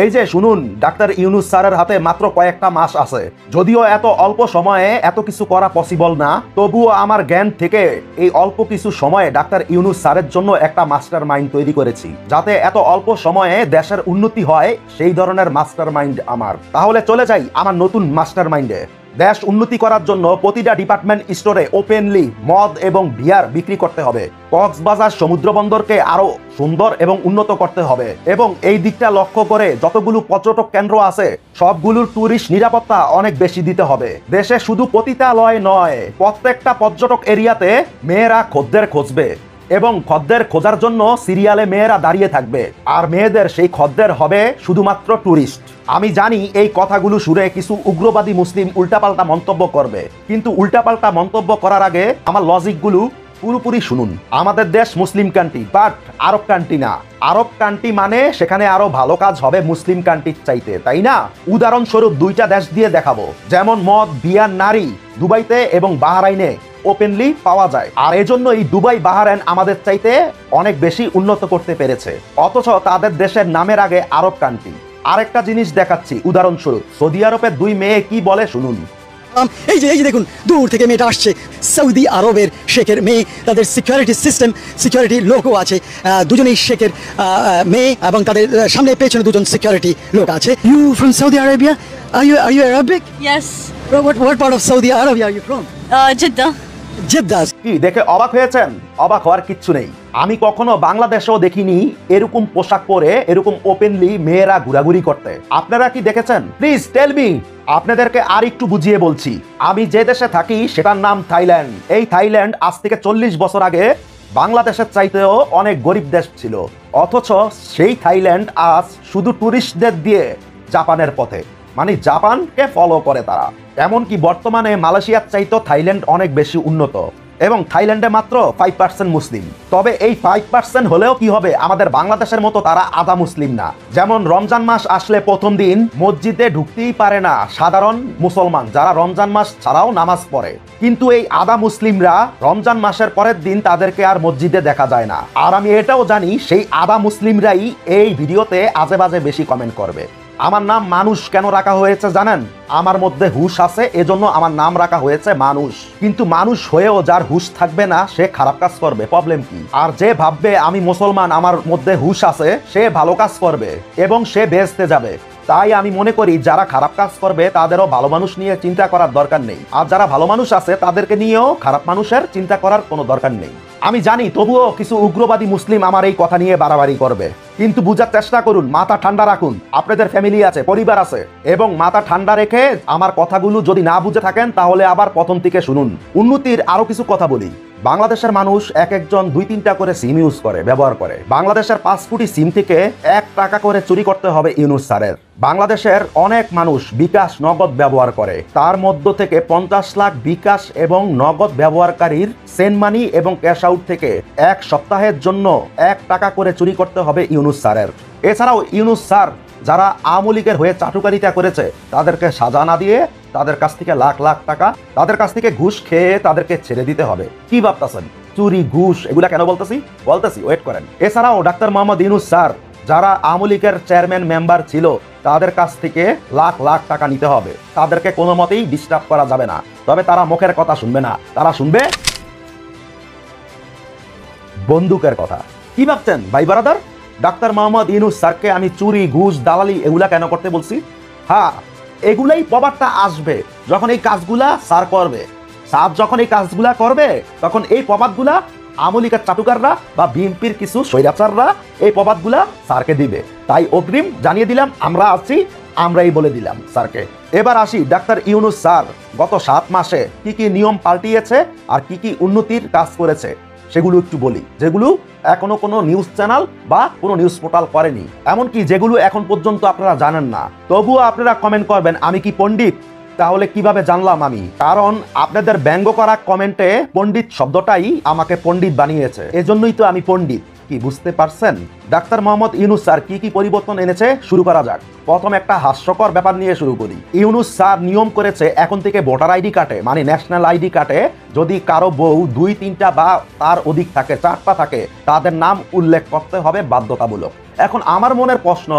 এই যে শুনুন, ডাক্তার ইউনূস স্যারের হাতে মাত্র কয়েকটা মাস আছে। যদিও এত অল্প সময়ে এত কিছু করা পসিবল না, তবুও আমার জ্ঞান থেকে এই অল্প কিছু সময়ে ডাক্তার ইউনূস স্যারের জন্য একটা মাস্টার মাইন্ড তৈরি করেছি, যাতে এত অল্প সময়ে দেশের উন্নতি হয়। সেই ধরনের মাস্টার মাইন্ড আমার। তাহলে চলে যাই আমার নতুন মাস্টার মাইন্ডে। দেশ উন্নতি করার জন্য প্রতিটা ডিপার্টমেন্ট স্টোরে ওপেনলি মদ এবং বিয়ার বিক্রি করতে হবে। কক্সবাজার সমুদ্র বন্দরকে আরো সুন্দর এবং উন্নত করতে হবে, এবং এই দিকটা লক্ষ্য করে যতগুলো পর্যটক কেন্দ্র আছে সবগুলোর টুরিস্ট নিরাপত্তা অনেক বেশি দিতে হবে। দেশে শুধু পতিতালয় নয়, প্রত্যেকটা পর্যটক এরিয়াতে মেয়েরা খদ্দের খুঁজবে, এবং খদ্দের খোঁজার জন্য সিরিয়ালে মেয়েরা দাঁড়িয়ে থাকবে, আর মেয়েদের সেই খদ্দের হবে শুধুমাত্র টুরিস্ট। আমি জানি এই কথাগুলো শুনে কিছু উগ্রবাদী মুসলিম উল্টাপাল্টা মন্তব্য করবে, কিন্তু উল্টাপাল্টা মন্তব্য করার আগে আমার লজিকগুলো পুরোপুরি শুনুন। আমাদের দেশ মুসলিম কান্ট্রি, বাট আরব কান্ট্রি না। আরব কান্ট্রি মানে সেখানে আরো ভালো কাজ হবে মুসলিম কান্ট্রির চাইতে, তাই না? উদাহরণস্বরূপ দুইটা দেশ দিয়ে দেখাবো, যেমন মদ, বিয়ার, নারী দুবাইতে এবং বাহরাইনে ওপেনলি পাওয়া যায়, আর এজন্য এই দুবাই, বাহরাইন আমাদের চাইতে অনেক বেশি উন্নত করতে পেরেছে, অথচ তাদের দেশের নামের আগে আরব কান্ট্রি। আরেকটা জিনিস দেখাচ্ছি উদাহরণস্বরূপ, সৌদি আরবের দুই মেয়ে কি বলে শুনুন। এই যে দেখুন, দূর থেকে মেয়েটা আসছে, সৌদি আরবের শেখের মেয়ে। তাদের সিকিউরিটি সিস্টেম, সিকিউরিটি লোকও আছে, দুজনেই শেখের মেয়ে, এবং তাদের সামনে পেছনে দুজন সিকিউরিটি লোক আছে। You from Saudi Arabia? Are you Arabic? Yes. What part of Saudi Arabia are you from? Jeddah. Jeddah. কি দেখে অবাক হয়েছেন? অবাক হওয়ার কিচ্ছু নেই। আমি কখনো বাংলাদেশেও দেখিনি এরকম পোশাক পরে এরকম ওপেনলি মেয়েরা ঘোরাঘুরি করতে। আপনারা কি দেখেছেন? Please tell me. আপনাদেরকে আর একটু বুঝিয়ে বলছি। আমি যে দেশে থাকি সেটার নাম থাইল্যান্ড। এই থাইল্যান্ড আজ থেকে 40 বছর আগে বাংলাদেশের চাইতেও অনেক গরিব দেশ ছিল, অথচ সেই থাইল্যান্ড আজ শুধু টুরিস্টদের দিয়ে জাপানের পথে, মানে জাপানকে ফলো করে তারা। এমনকি বর্তমানে মালয়েশিয়ার চাইতেও থাইল্যান্ড অনেক বেশি উন্নত, এবং থাইল্যান্ডে মাত্র 5% মুসলিম। তবে এই 5% হলেও কি হবে, আমাদের বাংলাদেশের মতো তারা আধা মুসলিম না। যেমন রমজান মাস আসলে প্রথম দিন মসজিদে ঢুকতেই পারে না সাধারণ মুসলমান, যারা রমজান মাস ছাড়াও নামাজ পড়ে। কিন্তু এই আধা মুসলিমরা রমজান মাসের পরের দিন তাদেরকে আর মসজিদে দেখা যায় না। আর আমি এটাও জানি সেই আধা মুসলিমরাই এই ভিডিওতে আজে বাজে বেশি কমেন্ট করবে। আমার নাম মানুষ কেন রাখা হয়েছে জানেন? আমার মধ্যে হুশ আছে, এজন্য আমার নাম রাখা হয়েছে মানুষ। কিন্তু মানুষ হয়েও যার হুশ থাকবে না সে খারাপ কাজ করবে, প্রবলেম কি? আর যে ভাববে আমি মুসলমান, আমার মধ্যে হুশ আছে, সে ভালো কাজ করবে এবং সে বেহেশতে যাবে। তাই আমি মনে করি যারা খারাপ কাজ করবে তাদেরও ভালো মানুষ নিয়ে চিন্তা করার দরকার নেই, আর যারা ভালো মানুষ আছে তাদেরকে নিয়েও খারাপ মানুষের চিন্তা করার কোনো দরকার নেই। আমি জানি তবুও কিছু উগ্রবাদী মুসলিম আমার এই কথা নিয়ে বাড়াবাড়ি করবে, কিন্তু বুঝার চেষ্টা করুন, মাথা ঠান্ডা রাখুন। আপনাদের ফ্যামিলি আছে, পরিবার আছে, এবং মাথা ঠান্ডা রেখে আমার কথাগুলো যদি না বুঝে থাকেন তাহলে আবার প্রথম থেকে শুনুন। উন্নতির আরো কিছু কথা বলি। বাংলাদেশের মানুষ এক একজন 2-3টা করে সিম ইউজ করে, ব্যবহার করে। বাংলাদেশের 5 কোটি সিম থেকে 1 টাকা করে চুরি করতে হবে ইউনূস স্যারের। বাংলাদেশের অনেক মানুষ বিকাশ নগদ ব্যবহার করে, তার মধ্য থেকে 50 লাখ বিকাশ এবং নগদ ব্যবহারকারীর সেন্ড মানি এবং ক্যাশ আউট থেকে 1 সপ্তাহের জন্য 1 টাকা করে চুরি করতে হবে ইউনূস স্যারের। এছাড়াও ইউনূস স্যার যারা আওয়ামী লীগের হয়ে চাটুকারিতা করেছে তাদেরকে সাজা না দিয়ে তাদের কাছ থেকে লাখ লাখ টাকা, তাদের কাছ থেকে ঘুষ খেয়ে তাদেরকে ছেড়ে দিতে হবে। কি ভাবতেছেন? চুরি, ঘুষ, এগুলা কেন বলতেছি ওয়েট করেন। এছাড়াও ডাক্তার মোহাম্মদ ইউনূস স্যার যারা আওয়ামী লীগের চেয়ারম্যান মেম্বার ছিল তাদের কাছ থেকে লাখ লাখ টাকা নিতে হবে। তাদেরকে কোনো মতেই ডিস্টার্ব করা যাবে না। তবে তারা মুখের কথা শুনবে না, তারা শুনবে বন্দুকের কথা। কি ভাবছেন ভাই ব্রাদার? ডাক্তার মোহাম্মদ ইউনূস স্যারকে আমি চুরি, ঘুষ, দালালি এগুলা কেন করতে বলছি? হ্যাঁ, এগুলাই প্রভাবটা আসবে যখন এই কাজগুলা স্যার করবে। স্যার যখন এই কাজগুলা করবে তখন এই প্রভাবগুলা আওয়ামী লীগের চাটুকাররা বা বিএনপির কিছু স্বৈরাচাররা এই প্রভাবগুলা স্যারকে দিবে। তাই অগ্রিম জানিয়ে দিলাম, আমরা আছি, আমরাই বলে দিলাম স্যারকে। এবার আসি ডাক্তার ইউনূস স্যার গত 7 মাসে কি কি নিয়ম পাল্টিয়েছে আর কি কি উন্নতির কাজ করেছে সেগুলো একটু বলি, যেগুলো এখনো কোনো নিউজ চ্যানেল বা কোনো নিউজ পোর্টাল করেনি, এমনকি যেগুলো এখন পর্যন্ত আপনারা জানেন না। তবুও আপনারা কমেন্ট করবেন আমি কি পণ্ডিত? তাহলে কিভাবে জানলাম আমি? কারণ আপনাদের ব্যঙ্গ করা কমেন্টে পণ্ডিত শব্দটাই আমাকে পণ্ডিত বানিয়েছে, এজন্যই তো আমি পণ্ডিত। কি বুঝতে পারছেন? ডাক্তার মোহাম্মদ ইউনূস স্যার কি কি পরিবর্তন এনেছে শুরু করা যাক। প্রথম একটা হাস্যকর ব্যাপার নিয়ে শুরু করি। ইউনূস স্যার নিয়ম করেছে এখন থেকে ভোটার আইডি কার্ডে, মানে ন্যাশনাল আইডি কার্ডে যদি কারো বউ 2-3টা বা তার অধিক থাকে, 4টা থাকে, তাদের নাম উল্লেখ করতে হবে বাধ্যতামূলক। এখন আমার মনের প্রশ্ন,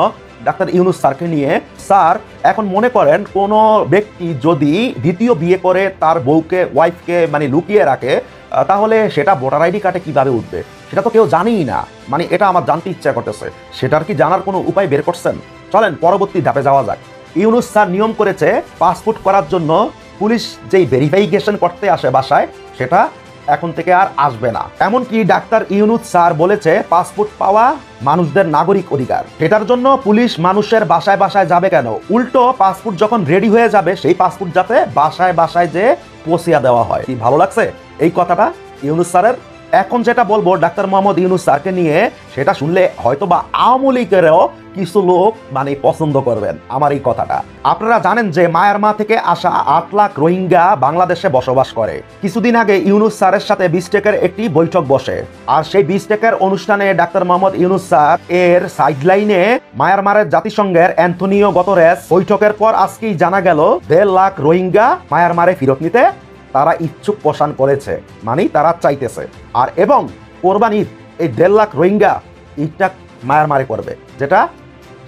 ডাক্তার ইউনূস স্যারকে নিয়ে। স্যার, এখন মনে করেন কোনো ব্যক্তি যদি দ্বিতীয় বিয়ে করে তার বউকে, ওয়াইফকে মানে লুকিয়ে রাখে, তাহলে সেটা ভোটার আইডি কার্ডে কিভাবে উঠবে? সেটা তো কেউ জানেই না। মানে এটা আমার জানতে ইচ্ছা করতেছে, সেটার কি জানার কোনো উপায় বের করছেন? চলেন পরবর্তী ধাপে যাওয়া যাক। ইউনূস স্যার নিয়ম করেছে পাসপোর্ট করার জন্য পুলিশ যেই ভেরিফিকেশন করতে আসে বাসায়, সেটা এখন থেকে আর আসবে না। এমনকি ডাক্তার ইউনূস স্যার বলেছে পাসপোর্ট পাওয়া মানুষদের নাগরিক অধিকার। এটার জন্য পুলিশ মানুষের বাসায় বাসায় যাবে কেন? উল্টো পাসপোর্ট যখন রেডি হয়ে যাবে সেই পাসপোর্ট যাতে বাসায় বাসায় যে পৌঁছিয়ে দেওয়া হয়। কি ভালো লাগছে এই কথাটা ইউনূস স্যারের? এখন যেটা বলবো ডাক্তার মোহাম্মদ ইউনূস স্যারকে নিয়ে, সেটা শুনলে হয়তো বা আওয়ামী লীগেরও কিছু লোক মানে পছন্দ করবেন আমার এই কথাটা। আপনারা জানেন যে মায়ানমার থেকে আসা 8 লাখ রোহিঙ্গা বাংলাদেশে বসবাস করে। কিছুদিন আগে ইউনূস স্যারের সাথে বিশটেকের একটি বৈঠক বসে, আর সেই বিশটেকের অনুষ্ঠানে ডাক্তার মোহাম্মদ ইউনূস স্যার এর সাইডলাইনে মায়ানমারের জাতিসংঘের অ্যান্টনিও গুতেরেস বৈঠকের পর আজকেই জানা গেল 1.5 লাখ রোহিঙ্গা মায়ানমারে ফেরত নিতে তারা ইচ্ছুক পোষণ করেছে, মানে তারা চাইতেছে। আর এবং কোরবানির এই 1.5 লাখ রোহিঙ্গা ঈদটা মায়ানমারে করবে, যেটা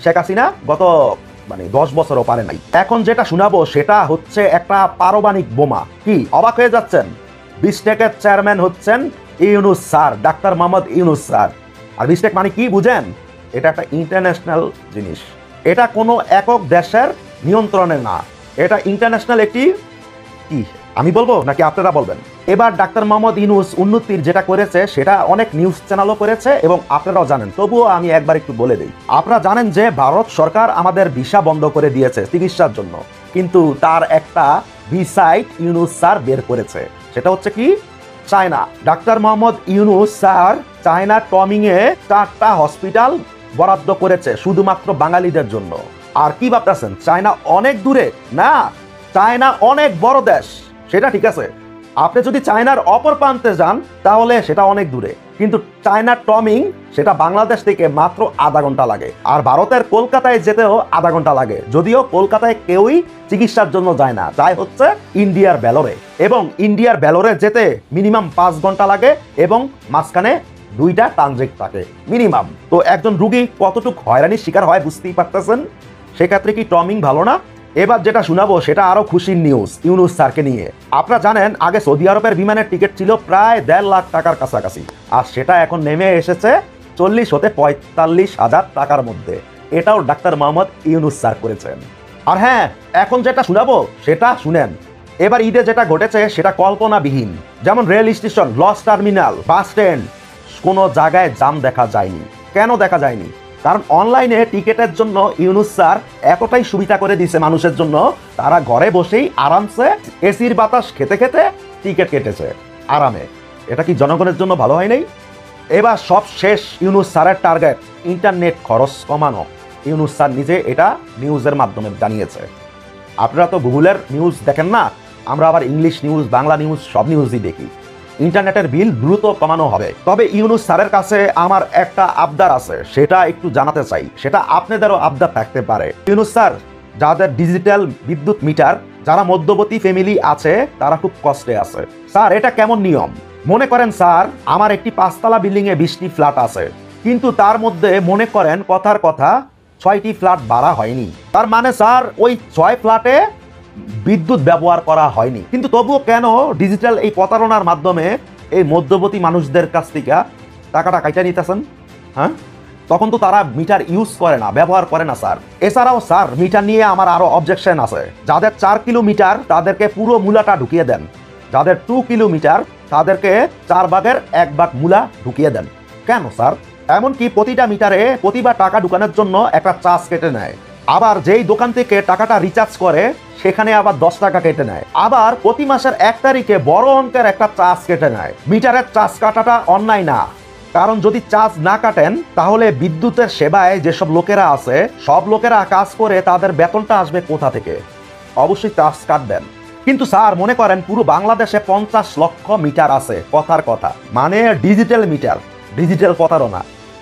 শেখ হাসিনা গত 10 বছরও পারে নাই। এখন যেটা শোনাবো সেটা হচ্ছে একটা পারমাণবিক বোমা। কি অবাক হয়ে যাচ্ছেন? বিশটেকের চেয়ারম্যান হচ্ছেন Yunus sir, doctor Mohammad Yunus sir. আর বিশটেক মানে কি বুঝেন? এটা একটা ইন্টারন্যাশনাল জিনিস, এটা কোনো একক দেশের নিয়ন্ত্রণে না, এটা ইন্টারন্যাশনাল একটি কি আমি বলবো নাকি আপনারা বলবেন? এবার ডাক্তার মোহাম্মদ ইউনূস উন্নতির যেটা করেছে সেটা অনেক নিউজ চ্যানেলও করেছে এবং আপনারাও জানেন, তবুও আমি একবার একটু বলে দিই। আপনারা জানেন যে ভারত সরকার আমাদের ভিসা বন্ধ করে দিয়েছে চিকিৎসার জন্য, কিন্তু তার একটা ভিসাইট ইউনূস স্যার বের করেছে, সেটা হচ্ছে কি China. Doctor Mohammad Yunus sir China টমিংয়ে 4টা হসপিটাল বরাদ্দ করেছে শুধুমাত্র বাঙালিদের জন্য। আর কি ভাবতেছেন চায়না অনেক দূরে? না, চায়না অনেক বড় দেশ, সেটা ঠিক আছে। আপনি যদি চায়নার অপর প্রান্তে যান তাহলে সেটা অনেক দূরে, কিন্তু চায়না টমিং সেটা বাংলাদেশ থেকে মাত্র আধা ঘন্টা লাগে। আর ভারতের কলকাতায় যেতেও আধা ঘন্টা লাগে, যদিও কলকাতায় কেউই চিকিৎসার জন্য যায় না, যায় হচ্ছে ইন্ডিয়ার ভেলোরে, এবং ইন্ডিয়ার ভেলোরে যেতে মিনিমাম 5 ঘন্টা লাগে এবং মাঝখানে 2টা ট্রানজিট থাকে মিনিমাম। তো একজন রুগী কতটুকু হয়রানির শিকার হয় বুঝতেই পারতেছেন। সেক্ষেত্রে কি টমিং ভালো না? এবার যেটা শোনাবো সেটা আরো খুশির নিউজ ইউনূস স্যারকে নিয়ে। আপনারা জানেন আগে সৌদি আরবের বিমানের টিকিট ছিল প্রায় 1.5 লাখ টাকার কাছাকাছি, আর সেটা এখন নেমে এসেছে 40 হতে 45 হাজার টাকার মধ্যে। এটাও ডাক্তার মোহাম্মদ ইউনূস স্যার করেছেন। আর হ্যাঁ, এখন যেটা শোনাবো সেটা শুনেন। এবার ঈদে যেটা ঘটেছে সেটা কল্পনাবিহীন। যেমন rail station, launch terminal, bus stand, কোনো জায়গায় জাম দেখা যায়নি। কেন দেখা যায়নি? কারণ অনলাইনে টিকেটের জন্য ইউনূস স্যার এতটাই সুবিধা করে দিয়েছে মানুষের জন্য, তারা ঘরে বসেই আরামসে এসির বাতাস খেতে খেতে টিকিট কেটেছে আরামে। এটা কি জনগণের জন্য ভালো হয় নাই? এবার সব শেষ ইউনূস স্যারের টার্গেট ইন্টারনেট খরচ কমানো। ইউনূস স্যার নিজে এটা নিউজের মাধ্যমে জানিয়েছে। আপনারা তো গুগলের নিউজ দেখেন না, আমরা আবার ইংলিশ নিউজ, বাংলা নিউজ সব নিউজই দেখি। ইন্টারনেটের বিল দ্রুত কমানো হবে। তবে ইউনূস স্যারের কাছে আমার একটা আবদার আছে, সেটা একটু জানাতে চাই, সেটা আপনাদেরও আবদার থাকতে পারে। ইউনূস স্যার, যাদের ডিজিটাল বিদ্যুৎ মিটার, যারা মধ্যবর্তী ফ্যামিলি আছে তারা খুব কষ্টে আছে। স্যার, এটা কেমন নিয়ম? মনে করেন স্যার আমার একটি 5তলা বিল্ডিংয়ে 20টি ফ্ল্যাট আছে, কিন্তু তার মধ্যে মনে করেন কথার কথা 6টি ফ্ল্যাট ভাড়া হয়নি। তার মানে স্যার ওই 6 ফ্ল্যাটে বিদ্যুৎ ব্যবহার করা হয়নি, কিন্তু তবুও কেন ডিজিটাল এই প্রতারণার মাধ্যমে এই মধ্যবর্তী মানুষদের কাছ থেকে টাকাটা কাইটা নিতেছেন? হ্যাঁ, তখন তো তারা মিটার ইউজ করে না, ব্যবহার করে না স্যার। এছাড়াও স্যার মিটার নিয়ে আমার আরো অবজেকশন আছে। যাদের 4 কিলোমিটার তাদেরকে পুরো মূলাটা ঢুকিয়ে দেন, যাদের 2 কিলোমিটার তাদেরকে 4 ভাগের 1 ভাগ মূলা ঢুকিয়ে দেন। কেন স্যার? এমনকি প্রতিটা মিটারে প্রতিবার টাকা ঢুকানোর জন্য একটা চার্জ কেটে নেয়। আবার যেই দোকান থেকে টাকাটা রিচার্জ করে সেখানে আবার 10 টাকা কেটে নেয়। আবার প্রতি মাসের 1 তারিখে বড় অঙ্কের একটা চার্জ কেটে নেয়। মিটারের চার্জ কাটাটা অন্যায় না, কারণ যদি চার্জ না কাটেন তাহলে বিদ্যুতের সেবায় যেসব লোকেরা আছে সব লোকেরা কাজ করে, তাদের বেতনটা আসবে কোথা থেকে? অবশ্যই চার্জ কাটবেন। কিন্তু স্যার মনে করেন পুরো বাংলাদেশে 50 লক্ষ মিটার আছে, কথার কথা মানে ডিজিটাল মিটার, ডিজিটাল প্রতারণা।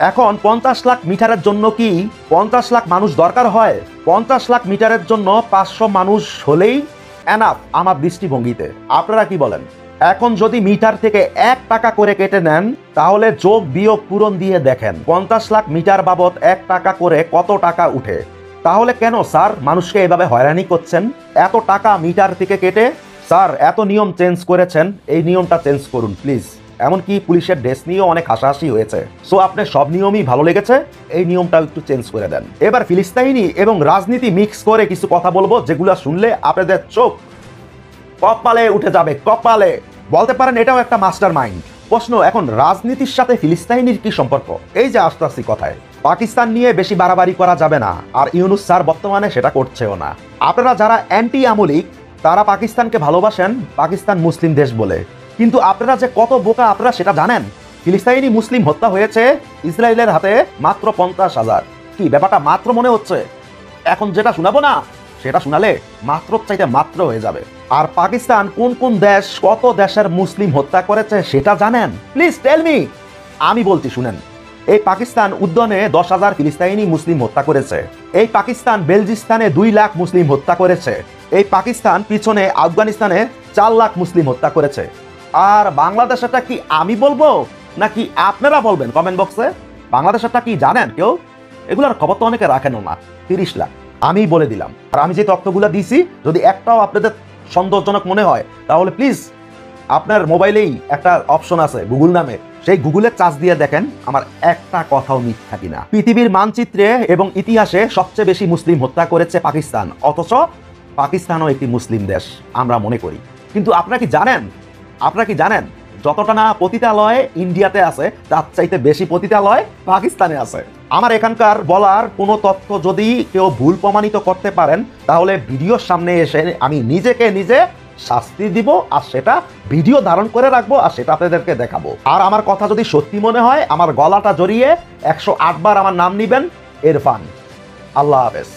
এখন 50 লাখ মিটারের জন্য কি 50 লাখ মানুষ দরকার হয়? 50 লাখ মিটারের জন্য 500 মানুষ হলেই এনাফ আমার দৃষ্টিভঙ্গিতে। আপনারা কি বলেন? এখন যদি মিটার থেকে 1 টাকা করে কেটে নেন, তাহলে যোগ বিয়োগ পূরণ দিয়ে দেখেন 50 লাখ মিটার বাবদ 1 টাকা করে কত টাকা উঠে। তাহলে কেন স্যার মানুষকে এভাবে হয়রানি করছেন? এত টাকা মিটার থেকে কেটে স্যার এত নিয়ম চেঞ্জ করেছেন, এই নিয়মটা চেঞ্জ করুন প্লিজ। এমনকি পুলিশের ড্রেস নিয়েও অনেক হাসাহাসি হয়েছে। সো আপনার সব নিয়মই ভালো লেগেছে, এই নিয়মটাও একটু চেঞ্জ করে দেন। এবার ফিলিস্তিনি এবং রাজনীতি মিক্স করে কিছু কথা বলবো, যেগুলো শুনলে আপনাদের চোখ কপালে উঠে যাবে, কপালে। বলতে পারেন এটাও একটা মাস্টার মাইন্ড। প্রশ্ন, এখন রাজনীতির সাথে ফিলিস্তিনির কি সম্পর্ক? এই যে আসতেছি কথায়, পাকিস্তান নিয়ে বেশি বাড়াবাড়ি করা যাবে না, আর ইউনুস স্যার বর্তমানে সেটা করছেও না। আপনারা যারা অ্যান্টি আমলিক তারা পাকিস্তানকে ভালোবাসেন পাকিস্তান মুসলিম দেশ বলে, কিন্তু আপনারা যে কত বোকা আপনারা সেটা জানেন? ফিলিস্তিনি মুসলিম হত্যা হয়েছে ইসরায়েলের হাতে মাত্র 50,000। কি ব্যাপারটা মাত্র মনে হচ্ছে? এখন যেটা শোনাবো না, সেটা শোনালে মাত্র চাইতে মাত্র হয়ে যাবে। আর পাকিস্তান কোন কোন দেশ কত দেশের মুসলিম হত্যা করেছে সেটা জানেন? Please tell me. আমি বলছি শুনেন, এই পাকিস্তান উদ্যানে 10,000 ফিলিস্তিনি মুসলিম হত্যা করেছে। এই পাকিস্তান বেলজিস্তানে 2 লাখ মুসলিম হত্যা করেছে। এই পাকিস্তান পিছনে আফগানিস্তানে 4 লাখ মুসলিম হত্যা করেছে। আর বাংলাদেশটা কি আমি বলবো নাকি আপনারা বলবেন কমেন্ট বক্সে? বাংলাদেশটা কি জানেন কেউ? এগুলোর খবর তো অনেকে রাখেনও না। 30 লাখ আমি বলে দিলাম। আর আমি যে তথ্যগুলো দিয়েছি যদি একটাও আপনাদের সন্দেহজনক মনে হয়, তাহলে প্লিজ আপনার মোবাইলেই একটা অপশন আছে গুগল নামে, সেই গুগলে চার্জ দিয়ে দেখেন আমার একটা কথাও মিথ্যা কিনা। পৃথিবীর মানচিত্রে এবং ইতিহাসে সবচেয়ে বেশি মুসলিম হত্যা করেছে পাকিস্তান, অথচ পাকিস্তানও একটি মুসলিম দেশ আমরা মনে করি। কিন্তু আপনারা কি জানেন যতটা না পতিতালয় ইন্ডিয়াতে আছে, তার চাইতে বেশি পতিতালয় পাকিস্তানে আছে। আমার এখানকার বলার কোনো তথ্য যদি কেউ ভুল প্রমাণিত করতে পারেন, তাহলে ভিডিওর সামনে এসে আমি নিজেকে নিজে শাস্তি দিব, আর সেটা ভিডিও ধারণ করে রাখবো, আর সেটা আপনাদেরকে দেখাবো। আর আমার কথা যদি সত্যি মনে হয়, আমার গলাটা জড়িয়ে 108 বার আমার নাম নিবেন, ইরফান। আল্লাহ হাফেজ।